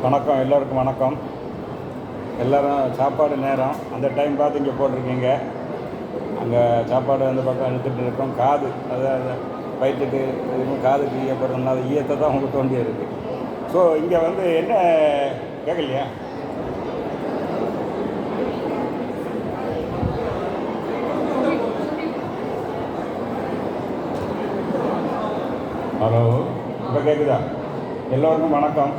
வணக்கம், எல்லோருக்கும் வணக்கம். எல்லோரும் சாப்பாடு நேரம் அந்த டைம் பார்த்து இங்கே போட்டிருக்கீங்க. அங்கே சாப்பாடு அந்த பக்கம் எடுத்துகிட்டு இருக்கோம். காது அதாவது வயிற்றுக்கு இதுவும் காதுக்கு ஈயப்படுறதுனால அது ஈயத்தை தான் உங்களுக்கு தோண்டி இருக்குது. ஸோ இங்கே வந்து என்ன கேட்கலையா? ஹலோ, இப்போ கேட்குதா? எல்லோருக்கும் வணக்கம்.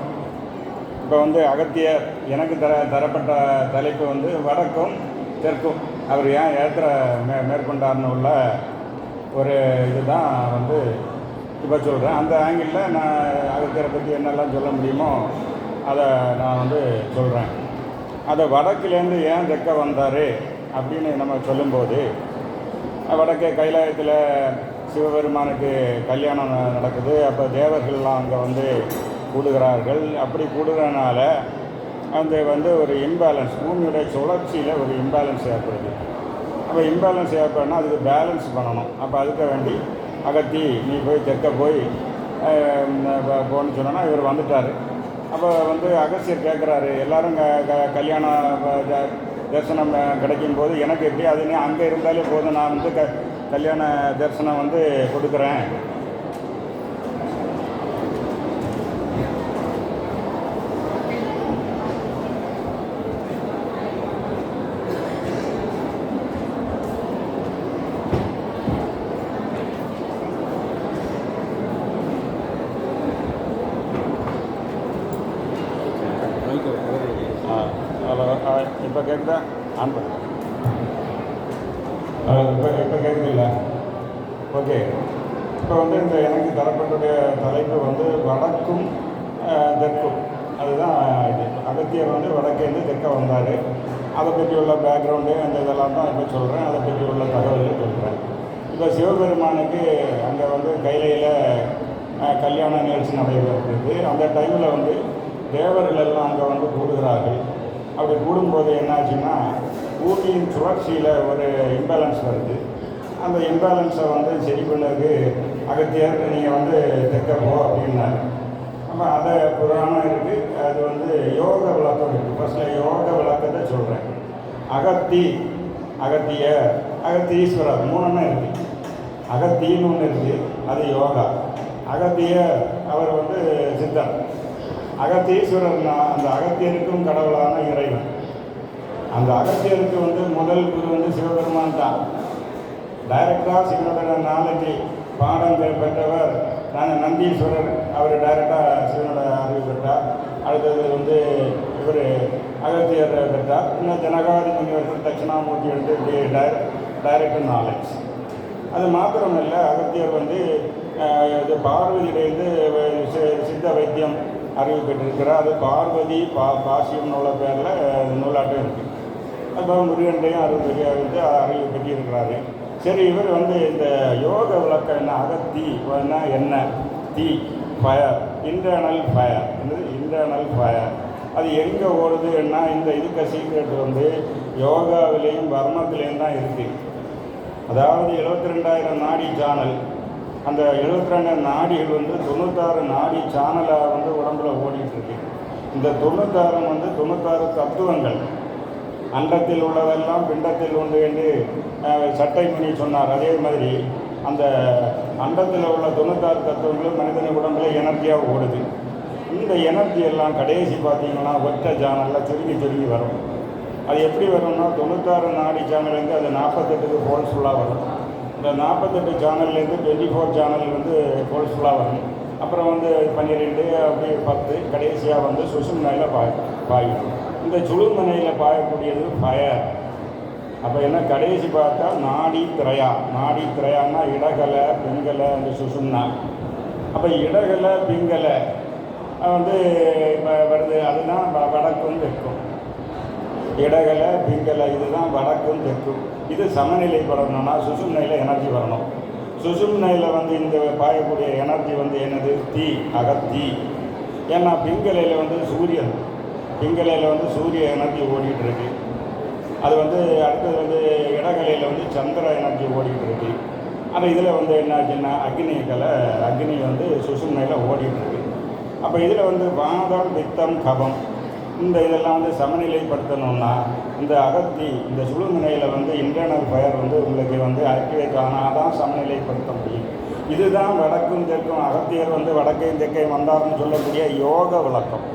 இப்போ வந்து அகத்தியர் எனக்கு தரப்பட்ட தலைப்பு வந்து வடக்கும் தெற்கும் அவர் ஏன் ஏற்ற மேற்கொண்டார்னு உள்ள ஒரு இதுதான் வந்து இப்போ சொல்கிறேன். அந்த ஆங்கிளில் நான் அகத்தியரை பற்றி என்னெல்லாம் சொல்ல முடியுமோ அதை நான் வந்து சொல்கிறேன். அதை வடக்குலேருந்து ஏன் தெற்க வந்தார் அப்படின்னு நம்ம சொல்லும்போது, வடக்கே கைலாயத்தில் சிவபெருமானுக்கு கல்யாணம் நடக்குது. அப்போ தேவர்கள்லாம் அங்கே வந்து கூடுகிறார்கள். அப்படி கூடுறதுனால அந்த வந்து ஒரு இம்பேலன்ஸ், பூமியுடைய சுழற்சியில் ஒரு இம்பேலன்ஸ் ஏற்படுது. அப்போ இம்பேலன்ஸ் ஏற்படனா அதுக்கு பேலன்ஸ் பண்ணணும். அப்போ அதுக்கு வேண்டி அகத்தி நீ போய் தெற்க போய் போன்னு சொன்னோன்னா இவர் வந்துட்டார். அப்போ வந்து அகஸ்தியர் கேட்குறாரு, எல்லோரும் கல்யாண தரிசனம் கிடைக்கும் போது எனக்கு எப்படி அது நீ அங்கே இருந்தாலே போதும், நான் வந்து கல்யாண தரிசனம் வந்து கொடுக்குறேன். இப்போ கேட்குதா? ஆன் பண்ணு. இப்போ கேட்குதில்ல? ஓகே. இப்போ வந்து இந்த எனக்கு தரப்பட்டுடைய தலைப்பு வந்து வடக்கும் தெற்கும். அதுதான் இது. அகத்தியர் வந்து வடக்கேருந்து தெற்க வந்தார். அதை பற்றி உள்ள பேக்ரவுண்டு அந்த இதெல்லாம் தான் இப்போ சொல்கிறேன். அதை பற்றி உள்ள தகவல்கள் சொல்கிறேன். இப்போ சிவபெருமானுக்கு அங்கே வந்து கைலையில் கல்யாண நிகழ்ச்சி நடைபெறுகிறது. அந்த டைமில் வந்து தேவர்கள் எல்லாம் அங்கே வந்து கூடுகிறார்கள். அப்படி கூடும்போது என்னாச்சுன்னா பூமியின் சுழற்சியில் ஒரு இம்பேலன்ஸ் வருது. அந்த இம்பேலன்ஸை வந்து சரி பண்ணதுக்கு அகத்தியர் நீங்கள் வந்து தெற்க போ அப்படின்னாரு. அப்போ அதை புராணம் இருக்குது, அது வந்து யோக விளக்கம் இருக்குது. ஃபஸ்ட்டில் யோக விளக்கத்தை சொல்கிறேன். அகத்தியர், அகத்தீஸ்வரர் மூணுன்னா இருக்குது. அகத்தின்னு ஒன்று இருக்குது, அது யோகா. அகத்தியர் அவர் வந்து சித்தர். அகத்தீஸ்வரர்னா அந்த அகத்தியருக்கும் கடவுளான இறைவன். அந்த அகத்தியருக்கு வந்து முதல் குரு வந்து சிவபெருமான் தான். டைரக்டாக சிவனோட நாளைக்கு பாடம் பெற்றவர் நந்தீஸ்வரர். அவர் டைரக்டாக சிவனோட அறிவு பெற்றார். அடுத்தது வந்து இவர் அகத்தியர் பெற்றார். இன்னும் ஜனகாதி முனிவர்கள் தட்சிணாமூர்த்தி எடுத்து டைரக்ட் நாலேஜ். அது மாத்திரமில்லை, அகத்தியர் வந்து இது பார்வதியிலேருந்து சித்த வைத்தியம் அறிவு பெற்றிருக்கிறார். அது பார்வதி பாசியம்னு உள்ள பேரில் நூலாட்டம் இருக்குது. அப்போ முருகன்டையும் அறிவு பெற்றிருக்கிறாரு. சரி, இவர் வந்து இந்த யோக விளக்கம் என்ன, அகத்தினா என்ன, தீ fire, internal fire. Internal fire அது எங்கே ஓடுதுன்னா இந்த இதுக்கு சீக்ரெட் வந்து யோகாவிலேயும் வர்மத்திலேயும் தான் இருக்குது. அதாவது 72,000 நாடி சேனல். அந்த 72 நாடிகள் வந்து 96 நாடி சேனலாக வந்து உடம்புல ஓடிட்டுருக்கு. இந்த 96 வந்து 96 தத்துவங்கள். அண்டத்தில் உள்ளதெல்லாம் பிண்டத்தில் உண்டு என்று சட்டை மணி சொன்னார். அதே மாதிரி அந்த அண்டத்தில் உள்ள 96 தத்துவங்களும் மனிதன உடம்புல எனர்ஜியாக ஓடுது. இந்த எனர்ஜி எல்லாம் கடைசி பார்த்தீங்கன்னா ஒற்றை சேனலில் சுருங்கி வரும். அது எப்படி வரும்னா 96 நாடி சேனல்லேருந்து அது 48க்கு ஃபோர்ஸ்ஃபுல்லாக வரும். இந்த 48 சேனல்லேருந்து 24 சேனல் வந்து ஃபோர்ஸ்ஃபுல்லாக வரும். அப்புறம் வந்து 12 அப்படி 10 கடைசியாக வந்து சுசும்னையில் பாயும். இந்த சுழுமனையில் பாயக்கூடியது ஃபயர். அப்போ என்ன கடைசி பார்த்தா நாடி திரையான்னா இடகலை பிங்கலை அந்த சுசும்னா. அப்போ இடகலை பிங்கலை வந்து வருது. அதுதான் வடக்கும் தெற்கும். இடகலை பிங்கலை இதுதான் வடக்கும் தெற்கும். இது சமநிலைப்படணும்னா சுசும்னையில் எனர்ஜி வரணும். சுசும்னையில் வந்து இந்த பாயக்கூடிய எனர்ஜி வந்து என்னது, தீ, அகத்தீ. ஏன்னா பிங்கலையில் வந்து சூரியன், பிங்கலையில் வந்து சூரிய எனர்ஜி ஓடிட்டுருக்கு. அது வந்து அடுத்தது வந்து இடகலையில் வந்து சந்திர எனர்ஜி ஓடிட்டுருக்கு. ஆனால் இதில் வந்து என்னாச்சுன்னா அக்னி வந்து சுசும்னையில் ஓடிட்டுருக்கு. அப்போ இதில் வந்து வாதம் பித்தம் கபம் இந்த இதெல்லாம் வந்து சமநிலைப்படுத்தணும்னா இந்த அகத்தி இந்த சுழுமுனையில் வந்து இன்டர்னல் ஃபயர் வந்து உங்களுக்கு வந்து ஆக்டிவேட் ஆனால் தான் சமநிலைப்படுத்த முடியும். இதுதான் வடக்கும் தெற்கும் அகத்தியர் வந்து வடக்கையும் தெற்கையும் வந்தார்னு சொல்லக்கூடிய யோக விளக்கம்.